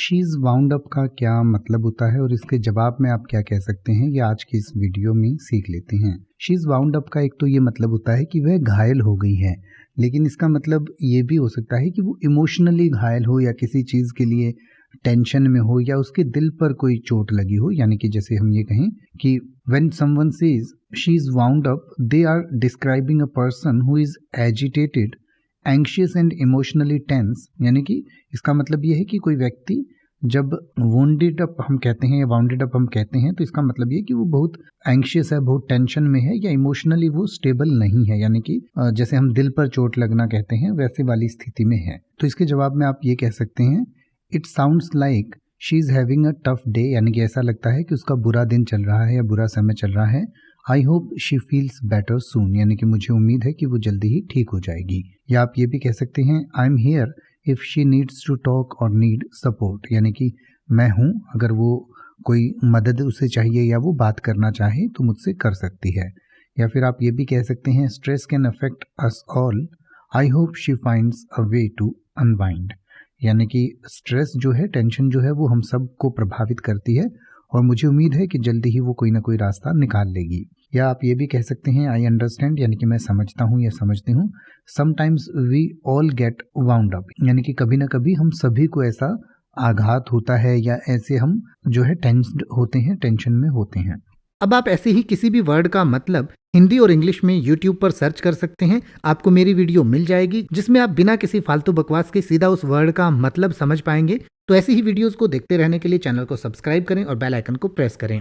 She is wound up का क्या मतलब होता है और इसके जवाब में आप क्या कह सकते हैं, ये आज की इस वीडियो में सीख लेते हैं। शी इज़ वाउंड अप का एक तो ये मतलब होता है कि वह घायल हो गई है, लेकिन इसका मतलब ये भी हो सकता है कि वो इमोशनली घायल हो या किसी चीज़ के लिए टेंशन में हो या उसके दिल पर कोई चोट लगी हो। यानी कि जैसे हम ये कहें कि when someone says she is wound up, they are describing a person who is agitated, anxious and emotionally tense. यानी कि इसका मतलब ये है कि कोई व्यक्ति जब वुंडेड अप हम कहते हैं या वाउंडेड अप हम कहते हैं, तो इसका मतलब ये कि वो बहुत एंग्शियस है, बहुत टेंशन में है या इमोशनली वो स्टेबल नहीं है। यानी कि जैसे हम दिल पर चोट लगना कहते हैं वैसे वाली स्थिति में है। तो इसके जवाब में आप ये कह सकते हैं, it sounds like she is having a tough day. यानी कि ऐसा लगता है कि उसका बुरा दिन चल रहा है या बुरा समय चल रहा है। I hope she feels better soon. यानी कि मुझे उम्मीद है कि वो जल्दी ही ठीक हो जाएगी। या आप ये भी कह सकते हैं, I am here if she needs to talk और नीड सपोर्ट। यानी कि मैं हूँ, अगर वो कोई मदद उसे चाहिए या वो बात करना चाहे तो मुझसे कर सकती है। या फिर आप ये भी कह सकते हैं, stress can affect us all, I hope she finds a way to unwind. यानी कि स्ट्रेस जो है, टेंशन जो है, वो हम सब को प्रभावित करती है और मुझे उम्मीद है कि जल्दी ही वो कोई ना कोई रास्ता निकाल लेगी। या आप ये भी कह सकते हैं, आई अंडरस्टैंड, यानी कि मैं समझता हूँ या समझती हूँ। Sometimes we all get wound up. यानी कि कभी ना कभी हम सभी को ऐसा आघात होता है या ऐसे हम जो है टेंस्ड होते हैं, टेंशन में होते हैं। अब आप ऐसे ही किसी भी वर्ड का मतलब हिंदी और इंग्लिश में YouTube पर सर्च कर सकते हैं। आपको मेरी वीडियो मिल जाएगी जिसमें आप बिना किसी फालतू बकवास के सीधा उस वर्ड का मतलब समझ पाएंगे। तो ऐसी ही वीडियोस को देखते रहने के लिए चैनल को सब्सक्राइब करें और बेल आइकन को प्रेस करें।